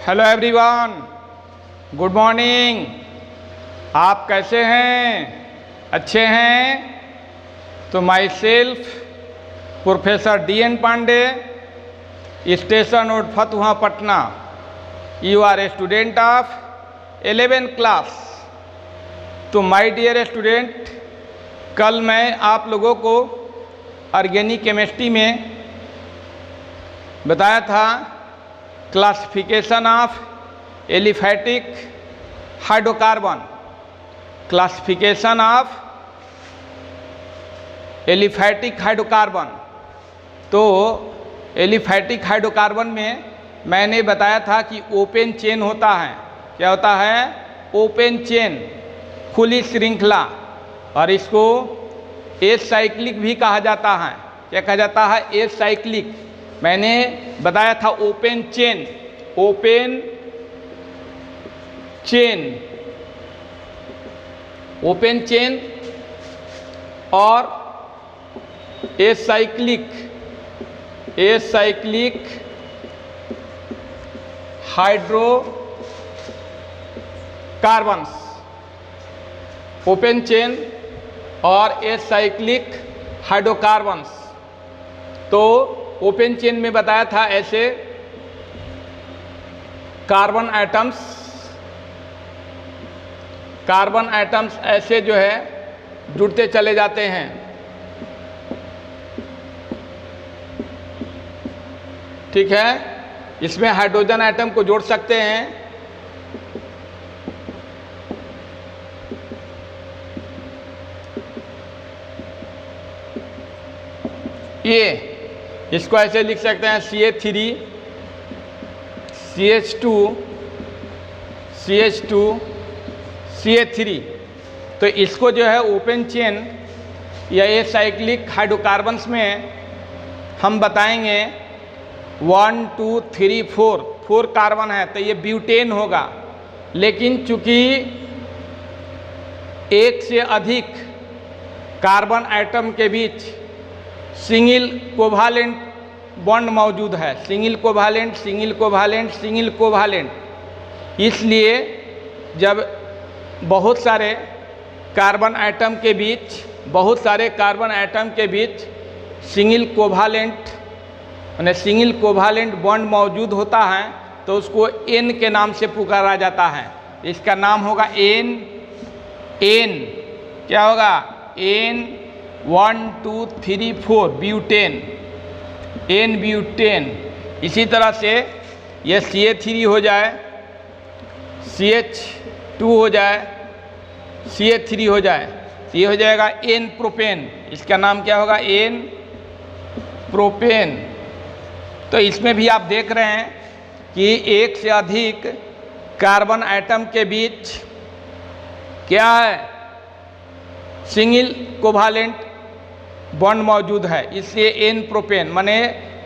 Hello everyone, good morning. आप कैसे हैं? अच्छे हैं? तो myself professor DN Pandey, station road Fatuha Patna. You are a student of 11th class. तो माय डियर स्टूडेंट, कल मैं आप लोगों को ऑर्गेनिक केमिस्ट्री में बताया था classification of aliphatic hydrocarbon. Classification of aliphatic hydrocarbon. तो एलिफैटिक हाइड्रोकार्बन में मैंने बताया था कि ओपन चेन होता है। क्या होता है? ओपन चेन, खुली श्रृंखला, और इसको एस साइक्लिक भी कहा जाता है। क्या कहा जाता है? Acyclic. मैंने बताया था open chain, open chain, open chain और acyclic, acyclic hydrocarbons. Open chain और एस साइक्लिक हाइड्रोकार्बन्स। तो ओपन चेन में बताया था ऐसे कार्बन एटम्स, कार्बन एटम्स ऐसे जो है जुड़ते चले जाते हैं। ठीक है, इसमें हाइड्रोजन एटम को जोड़ सकते हैं। ये इसको ऐसे लिख सकते हैं CH3 CH2 CH2 CH3। तो इसको जो है ओपन चेन या ये साइक्लिक हाइड्रोकार्बन्स में हम बताएंगे 1 2 3 4 कार्बन है, तो ये ब्यूटेन होगा। लेकिन चूंकि एक से अधिक कार्बन एटम के बीच सिंगल कोवालेंट बॉन्ड मौजूद है, single covalent, single covalent, single covalent, इसलिए जब बहुत सारे कार्बन एटम के बीच, बहुत सारे कार्बन एटम के बीच सिंगल कोवालेंट यानी सिंगल कोवालेंट बॉन्ड मौजूद होता है, तो उसको N के नाम से पुकारा जाता है। इसका नाम होगा N। क्या होगा? N 1 2 3 4 butane, N butane. इसी तरह से ये CH3 हो जाए, CH2 हो जाए, CH3 हो जाए, तो ये हो जाएगा N प्रोपेन। इसका नाम क्या होगा? N propane. तो इसमें भी आप देख रहे हैं कि एक से अधिक कार्बन एटम के बीच क्या है? सिंगल कोवालेंट बॉन्ड मौजूद है, इसलिए N प्रोपेन। माने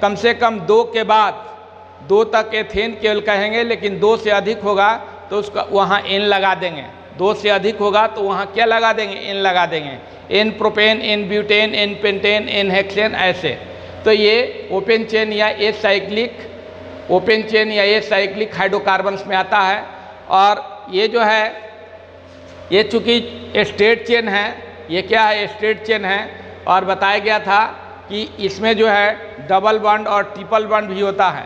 कम से कम 2 के बाद 2 तक एथेन केवल कहेंगे, लेकिन 2 से अधिक होगा तो उसका वहाँ N लगा देंगे। 2 से अधिक होगा तो वहाँ क्या लगा देंगे? N लगा देंगे। N propane, N butane, N pentane, N hexane, ऐसे। तो ये ओपन चेन या एस साइक्लिक, ओपन चेन या एस साइक्लिक हाइड्रोकार्बन्स में आता है। और ये जो है, ये चूँकि स्ट्रेट चेन है, ये क्या है? स्ट्रेट चेन है। और बताया गया था कि इसमें जो है डबल बॉन्ड और ट्रिपल बॉन्ड भी होता है।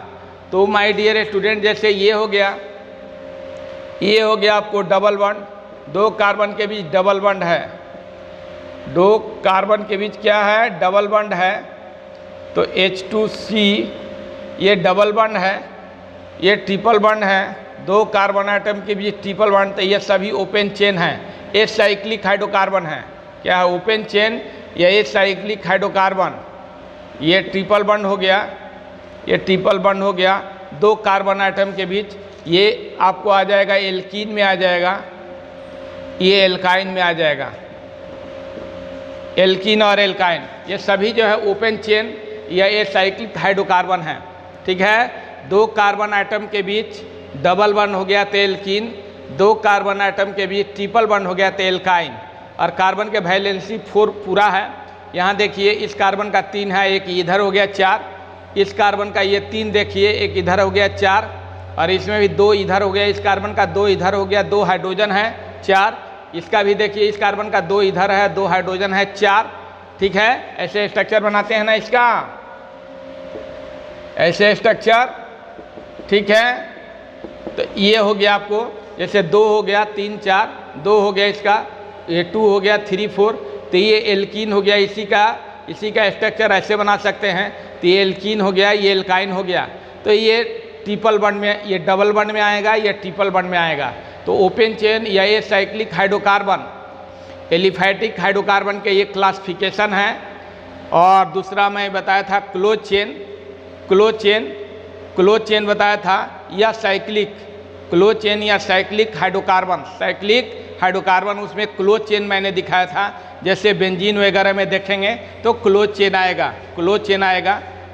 तो माय डियर स्टूडेंट, जैसे ये हो गया, ये हो गया आपको डबल बॉन्ड, 2 कार्बन के बीच डबल बॉन्ड है, 2 कार्बन के बीच क्या है? डबल बॉन्ड है। तो H2C ये डबल बॉन्ड है, ये ट्रिपल बॉन्ड है, 2 कार्बन एटम के बीच ट्रिपल बॉन्ड। तो ये सभी ओपन चेन है, एस साइक्लिक हाइड्रोकार्बन है। क्या है? ओपन चेन या एस साइक्लिक हाइड्रोकार्बन। ये ट्रिपल बॉन्ड हो गया, ये ट्रिपल बॉन्ड हो गया 2 कार्बन एटम के बीच। ये आपको आ जाएगा एल्कीन में आ जाएगा, ये एल्काइन में आ जाएगा। एल्कीन और एल्काइन ये सभी जो है ओपन चेन या एस साइक्लिक हाइड्रोकार्बन है। ठीक है, 2 कार्बन एटम के बीच डबल बॉन्ड हो गया तो एल्कीन, 2 कार्बन एटम के बीच ट्रिपल बॉन्ड हो गया तो एल्काइन। और कार्बन के वैलेंसी 4 पूरा है। यहाँ देखिए इस कार्बन का 3 है, एक इधर हो गया 4, इस कार्बन का ये 3 देखिए, एक इधर हो गया 4, और इसमें भी 2 इधर हो गया, इस कार्बन का 2 इधर हो गया, 2 हाइड्रोजन है 4। इसका भी देखिए इस कार्बन का 2 इधर है, 2 हाइड्रोजन है 4। ठीक है, ऐसे स्ट्रक्चर बनाते हैं ना इसका, ऐसे स्ट्रक्चर। ठीक है, तो ये हो गया आपको, जैसे 2 हो गया 3 4, 2 हो गया इसका, ये 2 हो गया 3 4, तो ये एल्कीन हो गया। इसी का स्ट्रक्चर ऐसे बना सकते हैं। तो ये एल्कीन हो गया, ये एल्काइन हो गया। तो ये ट्रिपल बॉन्ड में, ये डबल बॉन्ड में आएगा, ये ट्रिपल बॉन्ड में आएगा। तो ओपन चेन या ये साइक्लिक हाइड्रोकार्बन, एलिफैटिक हाइड्रोकार्बन के ये क्लासिफिकेशन है। और दूसरा मैं बताया था क्लोज चेन बताया था, या साइक्लिक क्लोज चेन या साइक्लिक हाइड्रोकार्बन, उसमें क्लोज चेन मैंने दिखाया था। जैसे बेंजीन वगैरह में देखेंगे तो क्लोज चेन आएगा।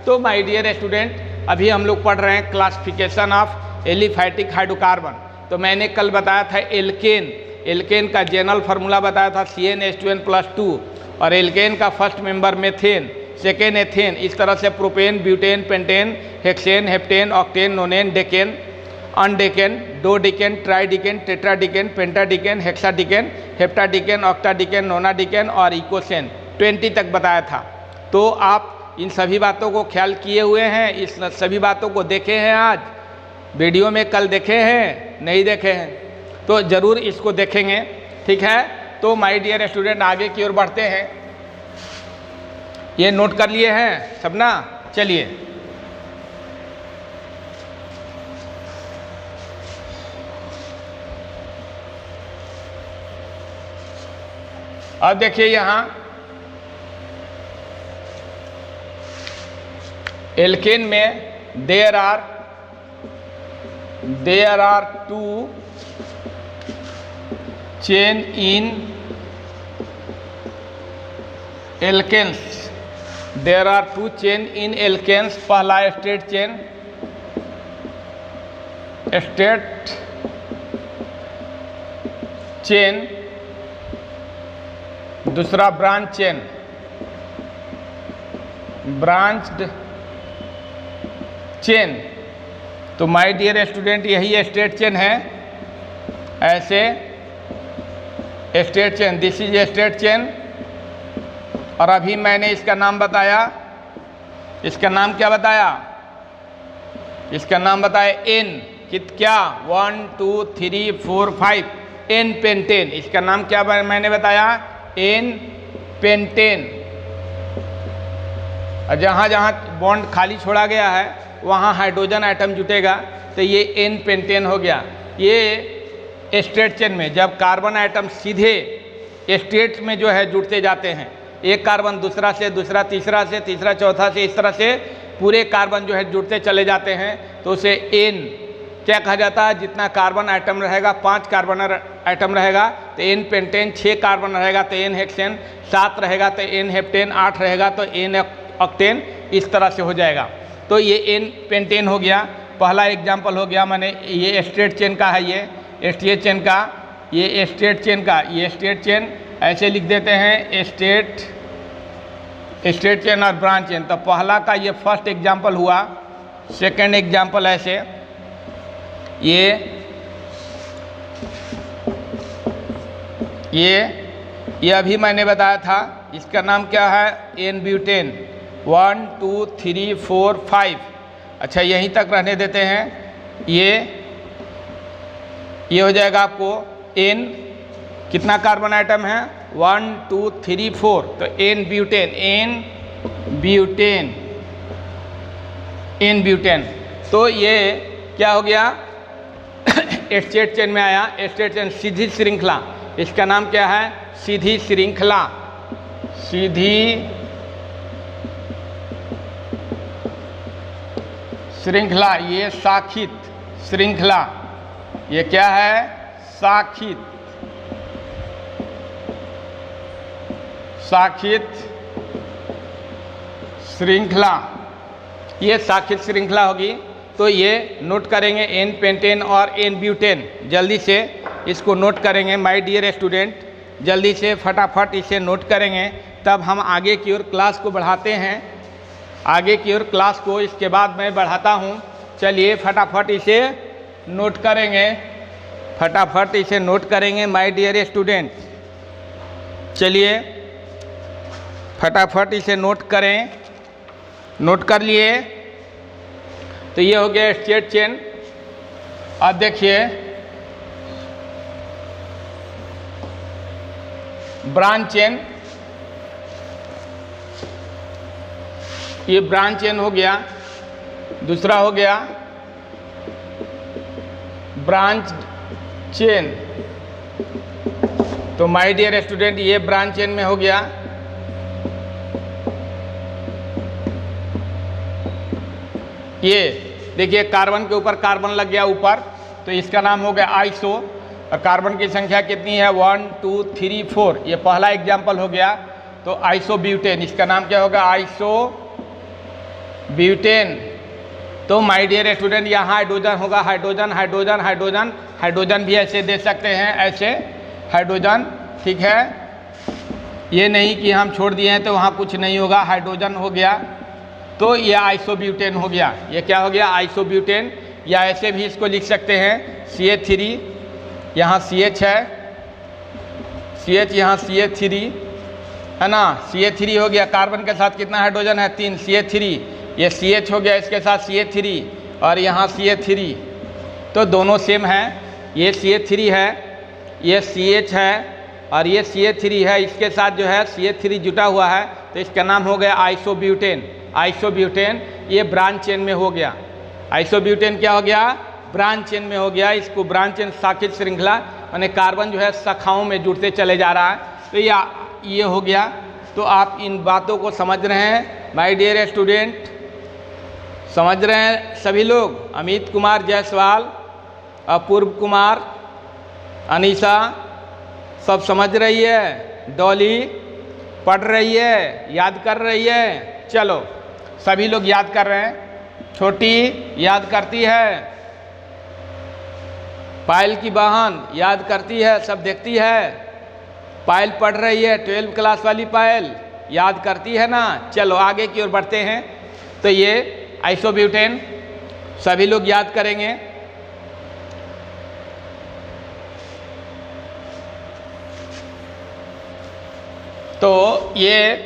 तो माय डियर स्टूडेंट, अभी हम लोग पढ़ रहे हैं क्लासिफिकेशन ऑफ एलिफैटिक हाइड्रोकार्बन। तो मैंने कल बताया था एल्केन का जनरल फार्मूला बताया था CnH2n+2, और एल्केन का first member methane, second ethane, इस तरह से propane, butane, pentane, hexane, heptane, octane, nonane, decane, undecane, dodecane, tridecane, tetradecane, pentadecane, hexadecane, heptadecane, octadecane, nonadecane और इकोसेन 20 तक बताया था। तो आप इन सभी बातों को ख्याल किए हुए हैं, इस सभी बातों को देखे हैं, आज वीडियो में कल देखे हैं, नहीं देखे हैं तो ज़रूर इसको देखेंगे। ठीक है, तो माय डियर स्टूडेंट आगे की ओर बढ़ते हैं। ये नोट कर लिए हैं सब ना? चलिए, अब देखिए यहाँ एल्केन में there are 2 chain in alkanes. There are 2 chain in alkanes. पहला स्ट्रेट चेन, दूसरा ब्रांच्ड चेन। तो माय डियर स्टूडेंट, यही स्ट्रेट चेन है, ऐसे straight chain, this is straight chain. और अभी मैंने इसका नाम बताया, इसका नाम क्या बताया? इसका नाम बताया N। क्या? 1 2 3 4 5 N पेंटेन। इसका नाम क्या मैंने बताया? N pentane. और जहाँ जहाँ बॉन्ड खाली छोड़ा गया है वहाँ हाइड्रोजन आइटम जुटेगा, तो ये N पेंटेन हो गया। ये स्ट्रेट चेन में जब कार्बन आइटम सीधे स्ट्रेट में जो है जुड़ते जाते हैं, एक कार्बन दूसरा से, दूसरा तीसरा से, तीसरा चौथा से, इस तरह से पूरे कार्बन जो है जुड़ते चले जाते हैं, तो उसे N क्या कहा जाता है? जितना कार्बन आइटम रहेगा, 5 कार्बन आइटम रहेगा तो N पेंटेन, 6 कार्बन रहेगा तो N हेक्सेन, 7 रहेगा तो N हेप्टेन, 8 रहेगा तो N ऑक्टेन, इस तरह से हो जाएगा। तो ये N पेंटेन हो गया, पहला एग्जाम्पल हो गया। मैंने ये स्ट्रेट चेन का है, ये स्ट्रेट चेन का, ये स्ट्रेट चेन का, ये स्ट्रेट चेन ऐसे लिख देते हैं, स्ट्रेट चेन और ब्रांच चेन। तो पहला का ये फर्स्ट एग्जाम्पल हुआ, सेकेंड एग्जाम्पल ऐसे, ये अभी मैंने बताया था, इसका नाम क्या है? N butane. 1 2 3 4 5। अच्छा, यहीं तक रहने देते हैं। ये हो जाएगा आपको N, कितना कार्बन आइटम है? 1 2 3 4, तो N ब्यूटेन। तो ये क्या हो गया? स्ट्रेट चेन में आया। स्ट्रेट चेन सीधी श्रृंखला, इसका नाम क्या है? सीधी श्रृंखला। ये शाखित श्रृंखला, ये क्या है? शाखित श्रृंखला, ये शाखित श्रृंखला होगी। तो ये नोट करेंगे N पेंटेन और N ब्यूटेन। जल्दी से इसको नोट करेंगे माय डियर स्टूडेंट, जल्दी से फटाफट इसे नोट करेंगे, तब हम आगे की ओर क्लास को बढ़ाते हैं। आगे की ओर क्लास को इसके बाद मैं बढ़ाता हूँ। चलिए फटाफट इसे नोट करेंगे, फटाफट इसे नोट करेंगे माय डियर स्टूडेंट। चलिए फटाफट इसे नोट करें। नोट कर लिए? तो ये हो गया स्ट्रेट चेन। अब देखिए ब्रांच चेन, ये ब्रांच चेन हो गया। दूसरा हो गया ब्रांच चेन। तो माय डियर स्टूडेंट ये ब्रांच चेन में हो गया। ये देखिए कार्बन के ऊपर कार्बन लग गया ऊपर, तो इसका नाम हो गया आइसो। और कार्बन की संख्या कितनी है? 1 2 3 4। ये पहला एग्जाम्पल हो गया। तो आइसोब्यूटेन, इसका नाम क्या होगा? आइसोब्यूटेन। तो माय डियर स्टूडेंट यहाँ हाइड्रोजन होगा, हाइड्रोजन हाइड्रोजन हाइड्रोजन, हाइड्रोजन भी ऐसे दे सकते हैं, ऐसे हाइड्रोजन, ठीक है। ये नहीं कि हम छोड़ दिए हैं तो वहाँ कुछ नहीं होगा, हाइड्रोजन हो गया। तो ये आइसोब्यूटेन हो गया। ये क्या हो गया? आइसोब्यूटेन। या ऐसे भी इसको लिख सकते हैं CH3, यहाँ CH है, CH यहाँ CH3 है ना, CH3 हो गया। कार्बन के साथ कितना हाइड्रोजन है? 3, CH3। ये CH हो गया, इसके साथ CH3 और यहाँ CH3। तो दोनों सेम हैं। ये CH3 है, ये CH है और ये CH3 है। इसके साथ जो है CH3 जुटा हुआ है, तो इसका नाम हो गया आइसोब्यूटेन। आइसोब्यूटेन ये ब्रांच चेन में हो गया। आइसोब्यूटेन क्या हो गया? ब्रांच चेन में हो गया। इसको ब्रांच चेन शाखित श्रृंखला, माने कार्बन जो है शाखाओं में जुड़ते चले जा रहा है। तो ये हो गया। तो आप इन बातों को समझ रहे हैं माय डियर स्टूडेंट? समझ रहे हैं सभी लोग? अमित कुमार जायसवाल, अपूर्व कुमार, अनीशा सब समझ रही है? डॉली पढ़ रही है, याद कर रही है? चलो सभी लोग याद कर रहे हैं। छोटी याद करती है, पायल की बहन याद करती है, सब देखती है। पायल पढ़ रही है, 12वीं क्लास वाली पायल याद करती है ना। चलो आगे की ओर बढ़ते हैं। तो ये आइसोब्यूटेन सभी लोग याद करेंगे। तो ये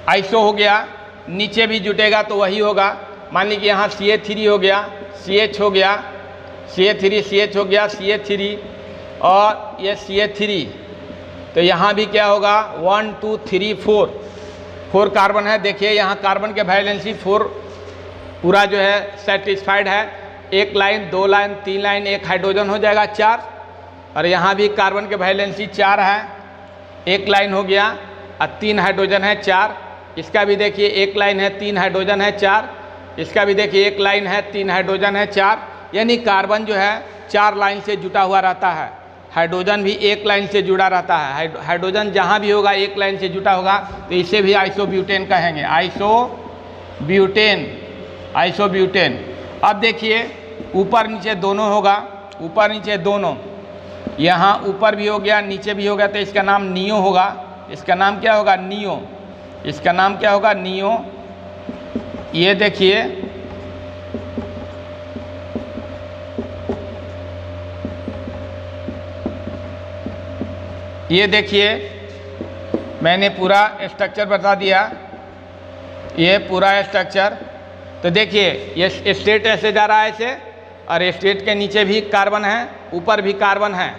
आइसो हो गया। नीचे भी जुटेगा तो वही होगा। मान लीजिए यहाँ CH3 हो गया, CH हो गया, CH3 CH हो गया, CH3 और ये CH3। तो यहाँ भी क्या होगा? 1 2 3 4 कार्बन है। देखिए यहाँ कार्बन के वैलेंसी 4 पूरा जो है सेटिस्फाइड है। 1 लाइन 2 लाइन 3 लाइन, 1 हाइड्रोजन हो जाएगा 4। और यहाँ भी कार्बन के वैलेंसी 4 है, 1 लाइन हो गया और 3 हाइड्रोजन है 4। इसका भी देखिए 1 लाइन है, 3 हाइड्रोजन है 4। इसका भी देखिए 1 लाइन है, 3 हाइड्रोजन है 4। यानी कार्बन जो है 4 लाइन से जुटा हुआ रहता है। हाइड्रोजन भी 1 लाइन से जुड़ा रहता है। हाइड्रोजन जहाँ भी होगा 1 लाइन से जुटा होगा, तो इसे भी आइसोब्यूटेन कहेंगे। Isobutane, isobutane. अब देखिए ऊपर नीचे दोनों होगा, ऊपर नीचे दोनों। यहाँ ऊपर भी हो गया, नीचे भी हो गया, तो इसका नाम नियो होगा। इसका नाम क्या होगा? नियो। इसका नाम क्या होगा? नियो। ये देखिए ये देखिए मैंने पूरा स्ट्रक्चर बता दिया, ये पूरा स्ट्रक्चर। तो देखिए ये स्ट्रेट ऐसे जा रहा है ऐसे, और स्ट्रेट के नीचे भी कार्बन है, ऊपर भी कार्बन है।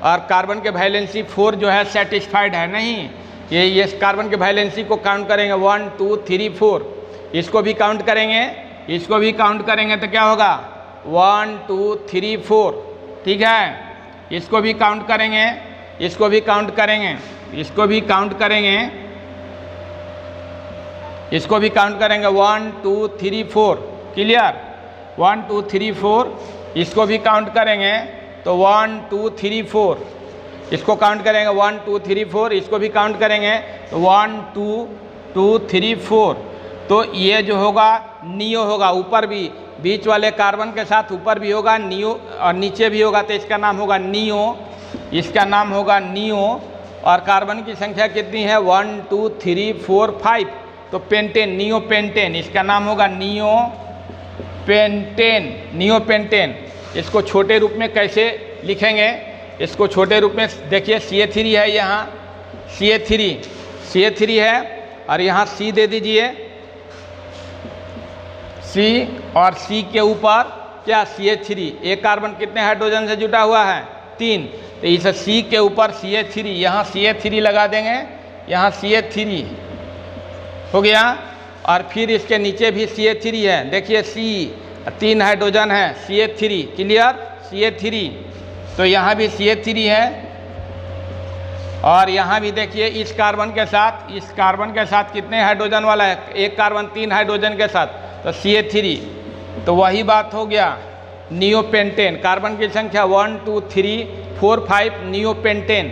और कार्बन के वैलेंसी 4 जो है सेटिस्फाइड है नहीं। ये कार्बन के वैलेंसी को काउंट करेंगे 1 2 3 4। इसको भी काउंट करेंगे, इसको भी काउंट करेंगे तो क्या होगा? 1 2 3 4, ठीक है। इसको भी काउंट करेंगे, इसको भी काउंट करेंगे, इसको भी काउंट करेंगे, इसको भी काउंट करेंगे 1 2 3 4। क्लियर? 1 2 3 4। इसको भी काउंट करेंगे तो 1 2 3 4। इसको काउंट करेंगे 1 2 3 4। इसको भी काउंट करेंगे तो 1 2 2 3 4। तो ये जो होगा नियो होगा। ऊपर भी बीच वाले कार्बन के साथ ऊपर भी होगा नियो, और नीचे भी होगा, तो इसका नाम होगा नियो। इसका नाम होगा नियो। और कार्बन की संख्या कितनी है? 1 2 3 4 5। तो पेंटेन, नियो पेंटेन, इसका नाम होगा नियो पेंटेन, नियो पेंटेन। इसको छोटे रूप में कैसे लिखेंगे, इसको छोटे रूप में देखिए CH3 है, यहाँ CH3 है और यहाँ C दे दीजिए, C और C के ऊपर क्या CH3, एक कार्बन कितने हाइड्रोजन से जुटा हुआ है 3, तो इस C के ऊपर CH3, यहाँ CH3 लगा देंगे, यहाँ CH3 हो गया और फिर इसके नीचे भी CH3 है, देखिए C 3 हाइड्रोजन है CH3, क्लियर CH3, तो यहाँ भी CH3 है और यहाँ भी देखिए इस कार्बन के साथ कितने हाइड्रोजन वाला है, एक कार्बन 3 हाइड्रोजन के साथ, तो CH3, तो वही बात हो गया नियोपेंटेन, कार्बन की संख्या 1 2 3 4 5 नियोपेंटेन,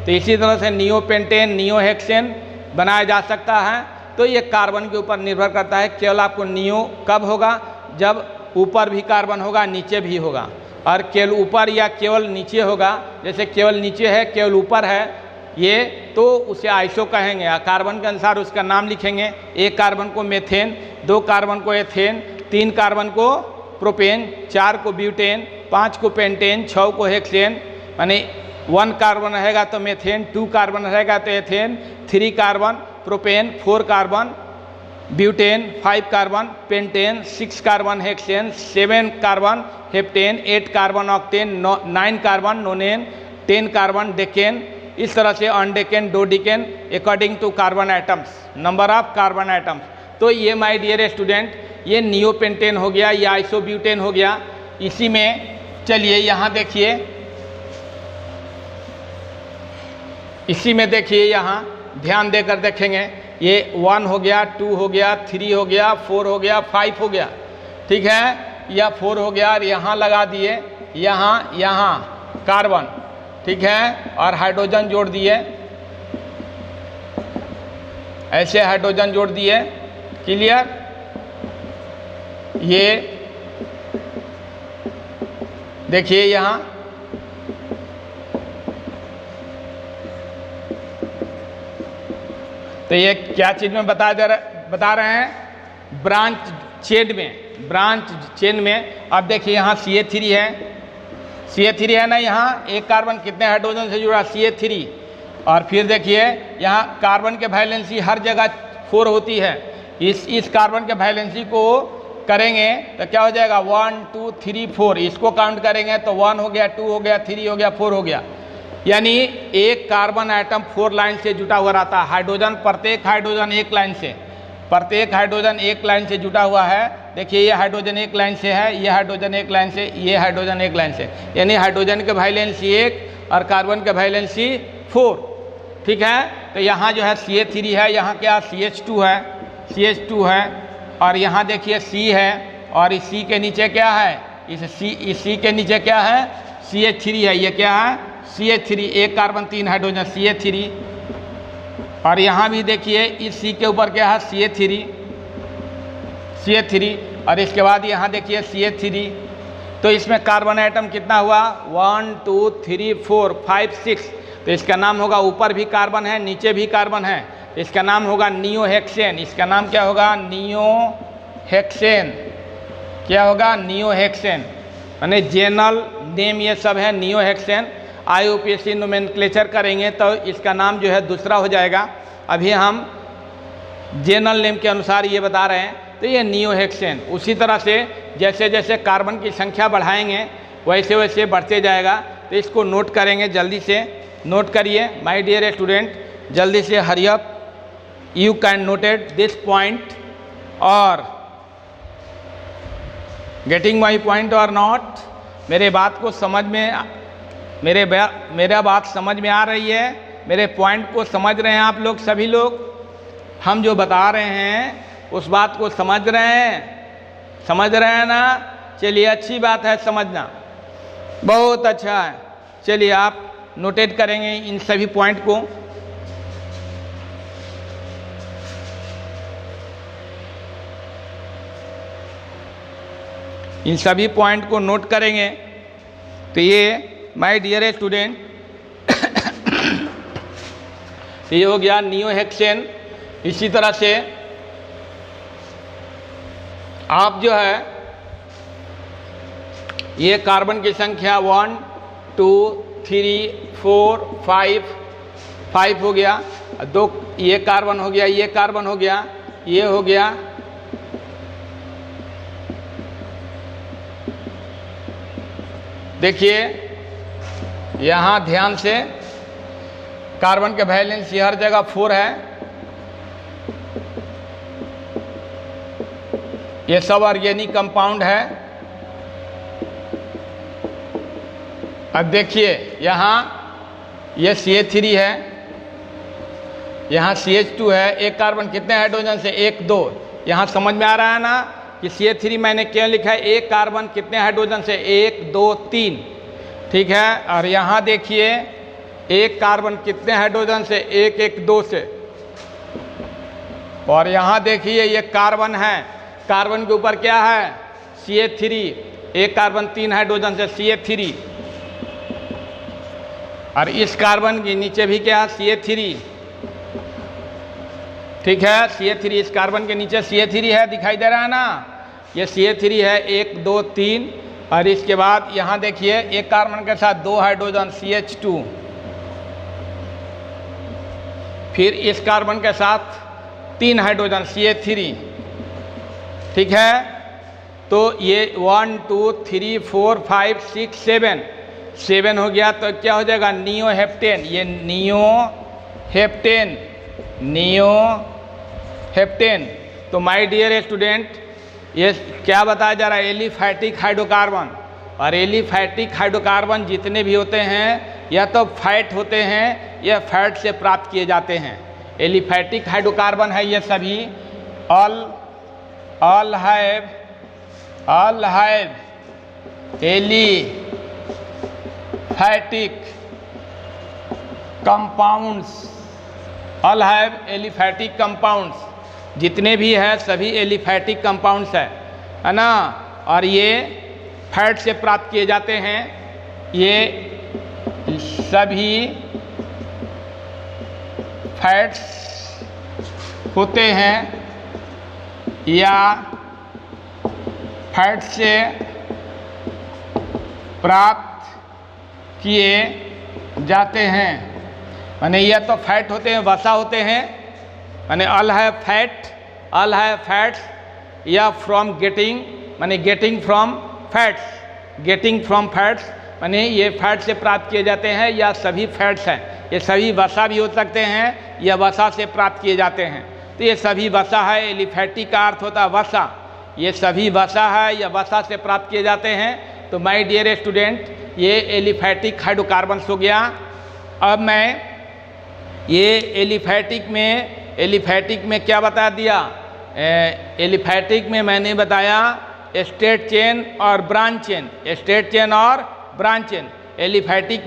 तो इसी तरह से नियोपेंटेन नियोहेक्सेन बनाया जा सकता है। तो ये कार्बन के ऊपर निर्भर करता है, केवल आपको नियो कब होगा, जब ऊपर भी कार्बन होगा नीचे भी होगा, और केवल ऊपर या केवल नीचे होगा, जैसे केवल नीचे है केवल ऊपर है ये, तो उसे आइसो कहेंगे, कार्बन के अनुसार उसका नाम लिखेंगे, एक कार्बन को मेथेन, 2 कार्बन को एथेन, 3 कार्बन को प्रोपेन, 4 को ब्यूटेन, 5 को पेंटेन, 6 को हेक्सेन, यानी 1 कार्बन रहेगा तो मेथेन, 2 कार्बन रहेगा तो ethane, 3 carbon propane, 4 carbon butane, 5 carbon pentane, 6 carbon hexane, 7 carbon heptane, 8 carbon octane, 9 carbon nonane, 10 carbon decane, इस तरह से undecane dodecane according to carbon atoms, number of carbon atoms. तो ये माय डियर स्टूडेंट ये neopentane हो गया, या isobutane हो गया। इसी में चलिए यहाँ देखिए, इसी में देखिए यहाँ ध्यान देकर देखेंगे, ये 1 हो गया, 2 हो गया, 3 हो गया, 4 हो गया, 5 हो गया, ठीक है, या 4 हो गया और यहाँ लगा दिए, यहाँ कार्बन, ठीक है, और हाइड्रोजन जोड़ दिए, ऐसे हाइड्रोजन जोड़ दिए, क्लियर। ये देखिए यहाँ तो ये क्या चीज़ में बता रहे हैं, ब्रांच चेन में। अब देखिए यहाँ CH3 है ना, यहाँ एक कार्बन कितने हाइड्रोजन से जुड़ा CH3, और फिर देखिए यहाँ कार्बन के वैलेंसी हर जगह 4 होती है, इस कार्बन के वैलेंसी को करेंगे तो क्या हो जाएगा 1 2 3 4, इसको काउंट करेंगे तो 1 हो गया, 2 हो गया, 3 हो गया, 4 हो गया, यानी एक कार्बन आइटम 4 लाइन से जुटा हुआ रहता है। हाइड्रोजन प्रत्येक हाइड्रोजन एक लाइन से जुटा हुआ है। देखिए ये हाइड्रोजन एक लाइन से है, ये हाइड्रोजन एक लाइन से, ये हाइड्रोजन एक लाइन से, यानी हाइड्रोजन के वैलेंसी 1 और कार्बन के वैलेंसी 4, ठीक है। तो यहाँ जो है CH3 है, यहाँ क्या CH2 है और यहाँ देखिए C है, और इस C के नीचे क्या है, इस C के नीचे क्या है CH3 है, ये क्या है CH3, एक कार्बन 3 हाइड्रोजन CH3, और यहाँ भी देखिए इस C के ऊपर क्या है CH3, और इसके बाद यहाँ देखिए CH3, तो इसमें कार्बन आइटम कितना हुआ 1 2 3 4 5 6, तो इसका नाम होगा, ऊपर भी कार्बन है नीचे भी कार्बन है, इसका नाम होगा नियोहेक्सेन। इसका नाम क्या होगा नियोहेक्सेन, क्या होगा नियोहेक्सेन, यानी जनरल नेम ये सब है नियोहेक्सेन। IUPAC नोमेनक्लेचर करेंगे तो इसका नाम जो है दूसरा हो जाएगा, अभी हम जनरल नेम के अनुसार ये बता रहे हैं, तो ये नियोहेक्सेन। उसी तरह से जैसे जैसे कार्बन की संख्या बढ़ाएंगे वैसे वैसे बढ़ते जाएगा, तो इसको नोट करेंगे, जल्दी से नोट करिए माय डियर स्टूडेंट, जल्दी से hurry up, you can noted this point और गेटिंग माई पॉइंट और नॉट। मेरे बात को समझ में मेरा बात समझ में आ रही है, मेरे पॉइंट को समझ रहे हैं आप लोग, सभी लोग, हम जो बता रहे हैं उस बात को समझ रहे हैं ना। चलिए अच्छी बात है समझना, बहुत अच्छा है। चलिए आप नोटेट करेंगे इन सभी पॉइंट को। इन सभी पॉइंट को नोट करेंगे तो ये माय डियर स्टूडेंट ये हो गया नियोहेक्सेन। इसी तरह से आप जो है ये कार्बन की संख्या 1 2 3 4 5 5 हो गया, दो ये कार्बन हो गया, ये कार्बन हो गया, ये हो गया, देखिए यहाँ ध्यान से कार्बन के वैलेंस हर जगह 4 है, ये सब ऑर्गेनिक कंपाउंड है। अब देखिए यहाँ ये CH3 है, यहाँ CH2 है, एक कार्बन कितने हाइड्रोजन से 1 2, यहाँ समझ में आ रहा है ना कि CH3 मैंने क्या लिखा है, एक कार्बन कितने हाइड्रोजन से 1 2 3, ठीक है। और यहाँ देखिए एक कार्बन कितने हाइड्रोजन से 1 1 2 से, और यहाँ देखिए ये कार्बन है, कार्बन के ऊपर क्या है CH3, एक कार्बन 3 हाइड्रोजन से CH3, और इस कार्बन के नीचे भी क्या है CH3, ठीक है। CH3 इस कार्बन के नीचे CH3 है, दिखाई दे रहा है ना, ये CH3 है 1 2 3, और इसके बाद यहाँ देखिए एक कार्बन के साथ 2 हाइड्रोजन CH2, फिर इस कार्बन के साथ 3 हाइड्रोजन CH3, ठीक है। तो ये 1 2 3 4 5 6 7 हो गया, तो क्या हो जाएगा नियोहेप्टेन, ये नियोहेप्टेन। तो माय डियर स्टूडेंट, ये क्या बताया जा रहा है, एलिफैटिक हाइड्रोकार्बन, और एलिफैटिक हाइड्रोकार्बन जितने भी होते हैं या तो फैट होते हैं या फैट से प्राप्त किए जाते हैं। एलिफैटिक हाइड्रोकार्बन है ये सभी, all have aliphatic compounds, all have aliphatic compounds, जितने भी है सभी एलिफैटिक कंपाउंड्स है ना, और ये फैट से प्राप्त किए जाते हैं। ये सभी फैट्स होते हैं या फैट से प्राप्त किए जाते हैं, माने यह तो फैट होते हैं, वसा होते हैं, माने ऑल हैव फैट्स, या फ्रॉम गेटिंग, माने गेटिंग फ्रॉम फैट्स, माने ये फैट से प्राप्त किए जाते हैं या सभी फैट्स हैं, ये सभी वसा भी हो सकते हैं या वसा से प्राप्त किए जाते हैं। तो ये सभी वसा है, एलिफैटिक का अर्थ होता है वसा, ये सभी वसा है या वसा से प्राप्त किए जाते हैं। तो माय डियर स्टूडेंट, ये एलिफैटिक हाइड्रोकार्बन्स हो गया। अब मैं ये एलिफैटिक में क्या बता दिया, एलिफैटिक में मैंने बताया स्ट्रेट चेन और ब्रांच चेन, स्ट्रेट चेन और ब्रांच चेन। एलिफैटिक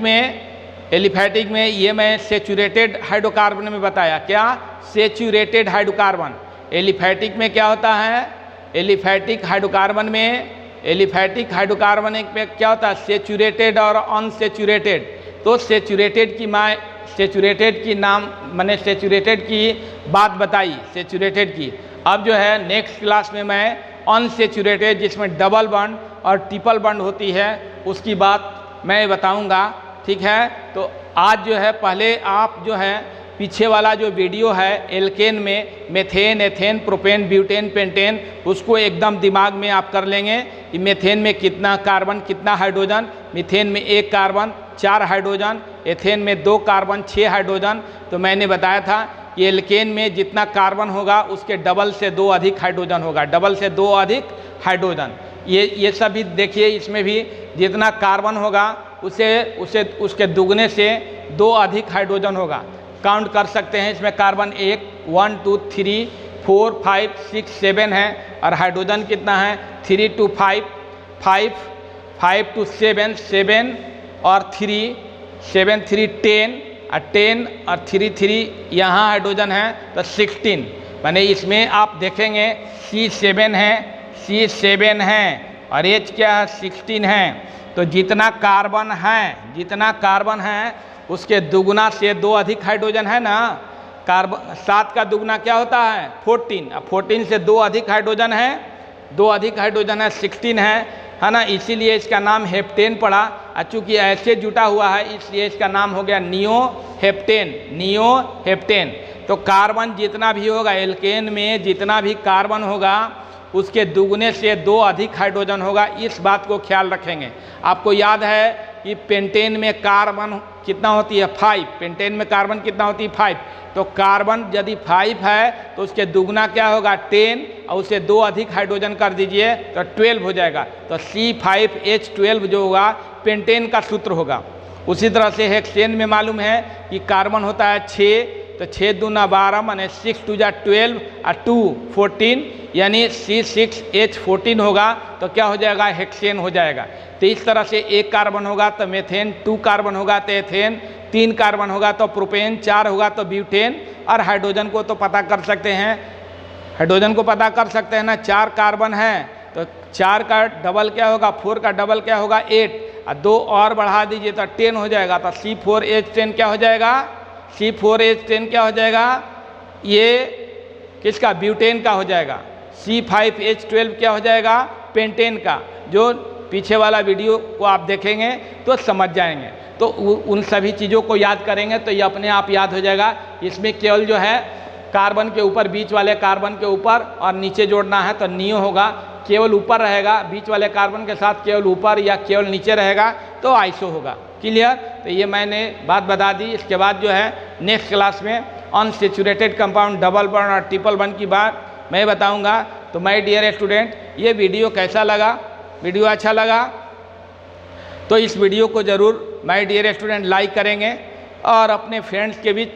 में ये मैं सेचुरेटेड हाइड्रोकार्बन में बताया, क्या सेचुरेटेड हाइड्रोकार्बन। एलिफैटिक में क्या होता है, एलिफैटिक हाइड्रोकार्बन में क्या होता है सेचुरेटेड और अनसेचुरेटेड। तो सेचुरेटेड की बात बताई, सेचुरेटेड की। अब जो है नेक्स्ट क्लास में मैं अनसेचुरेटेड, जिसमें डबल बॉन्ड और ट्रिपल बॉन्ड होती है, उसकी बात मैं बताऊंगा, ठीक है। तो आज जो है पहले आप जो है पीछे वाला जो वीडियो है एल्केन में methane, ethane, propane, butane, pentane, उसको एकदम दिमाग में आप कर लेंगे कि मेथेन में कितना कार्बन कितना हाइड्रोजन, मीथेन में 1 कार्बन 4 हाइड्रोजन, एथेन में 2 कार्बन 6 हाइड्रोजन। तो मैंने बताया था कि एल्केन में जितना कार्बन होगा उसके डबल से 2 अधिक हाइड्रोजन होगा, डबल से 2 अधिक हाइड्रोजन। ये सब भी देखिए, इसमें भी जितना कार्बन होगा उसके दुगने से 2 अधिक हाइड्रोजन होगा। काउंट कर सकते हैं, इसमें कार्बन 1 2 3 4 5 6 7 है, और हाइड्रोजन कितना है 3 to 5 5 to 7 7 और 3 7 3 10 और 10 और 3 यहाँ हाइड्रोजन है तो 16, माने इसमें आप देखेंगे C7 है और H क्या है 16 है। तो जितना कार्बन है उसके दुगुना से 2 अधिक हाइड्रोजन है ना। कार्बन 7 का दुगुना क्या होता है 14, अब 14 से 2 अधिक हाइड्रोजन है, 2 अधिक हाइड्रोजन है 16 है। है ना, इसीलिए इसका नाम हेप्टेन पड़ा। चूँकि ऐसे जुटा हुआ है इसलिए इसका नाम हो गया नियोहेप्टेन, नियोहेप्टेन। तो कार्बन जितना भी होगा, एल्केन में जितना भी कार्बन होगा उसके दुगने से 2 अधिक हाइड्रोजन होगा, इस बात को ख्याल रखेंगे। आपको याद है कि पेंटेन में कार्बन कितना होती है 5, पेंटेन में कार्बन कितना होती है 5। तो कार्बन यदि 5 है तो उसके दुगना क्या होगा 10, और उसे 2 अधिक हाइड्रोजन कर दीजिए तो 12 हो जाएगा। तो C5H12 जो होगा पेंटेन का सूत्र होगा। उसी तरह से हेक्सेन में मालूम है कि कार्बन होता है 6, तो 6 दूना 12 माने 6 2 12 और 2 14, यानी C6H14 होगा। तो क्या हो जाएगा हेक्सेन हो जाएगा। तो इस तरह से 1 कार्बन होगा तो मेथेन, 2 कार्बन होगा तो एथेन, 3 कार्बन होगा तो प्रोपेन, 4 होगा तो ब्यूटेन। और हाइड्रोजन को तो पता कर सकते हैं, हाइड्रोजन को पता कर सकते हैं ना, 4 कार्बन है तो 4 का डबल क्या होगा 4 का डबल क्या होगा 8, और 2 और बढ़ा दीजिए तो 10 हो जाएगा। तो C4H10 क्या हो जाएगा, C4H10 क्या हो जाएगा, ये किसका ब्यूटेन का हो जाएगा। C5H12 क्या हो जाएगा पेंटेन का। जो पीछे वाला वीडियो को आप देखेंगे तो समझ जाएंगे। तो उन सभी चीज़ों को याद करेंगे तो ये अपने आप याद हो जाएगा। इसमें केवल जो है कार्बन के ऊपर, बीच वाले कार्बन के ऊपर और नीचे जोड़ना है तो नियो होगा, केवल ऊपर रहेगा, बीच वाले कार्बन के साथ केवल ऊपर या केवल नीचे रहेगा तो आइसो होगा। क्लियर। तो ये मैंने बात बता दी। इसके बाद जो है नेक्स्ट क्लास में अनसेचुरेटेड कंपाउंड, डबल बॉन्ड और ट्रिपल बॉन्ड की बात मैं बताऊंगा। तो माय डियर स्टूडेंट, ये वीडियो कैसा लगा, वीडियो अच्छा लगा तो इस वीडियो को ज़रूर माय डियर स्टूडेंट लाइक करेंगे और अपने फ्रेंड्स के बीच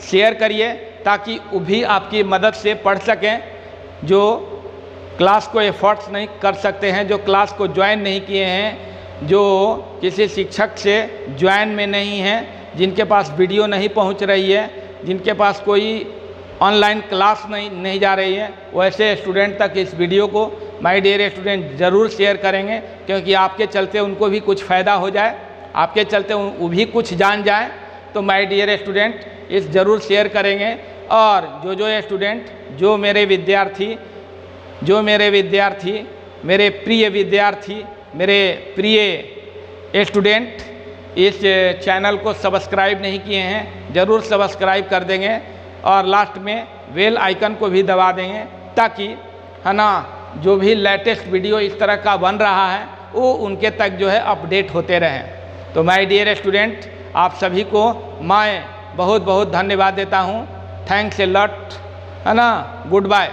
शेयर करिए ताकि वो भी आपकी मदद से पढ़ सकें, जो क्लास को एफर्ट्स नहीं कर सकते हैं, जो क्लास को ज्वाइन नहीं किए हैं, जो किसी शिक्षक से ज्वाइन में नहीं हैं, जिनके पास वीडियो नहीं पहुंच रही है, जिनके पास कोई ऑनलाइन क्लास नहीं जा रही है, वैसे स्टूडेंट तक इस वीडियो को माय डियर स्टूडेंट ज़रूर शेयर करेंगे, क्योंकि आपके चलते उनको भी कुछ फ़ायदा हो जाए, आपके चलते वो भी कुछ जान जाए। तो माय डियर स्टूडेंट इस ज़रूर शेयर करेंगे। और जो स्टूडेंट, जो मेरे विद्यार्थी, मेरे प्रिय विद्यार्थी, मेरे प्रिय स्टूडेंट इस चैनल को सब्सक्राइब नहीं किए हैं ज़रूर सब्सक्राइब कर देंगे और लास्ट में बेल आइकन को भी दबा देंगे ताकि है ना जो भी लेटेस्ट वीडियो इस तरह का बन रहा है वो उनके तक जो है अपडेट होते रहें। तो माय डियर स्टूडेंट, आप सभी को मैं बहुत बहुत धन्यवाद देता हूँ। थैंक्स ए लॉट, है ना, गुड बाय।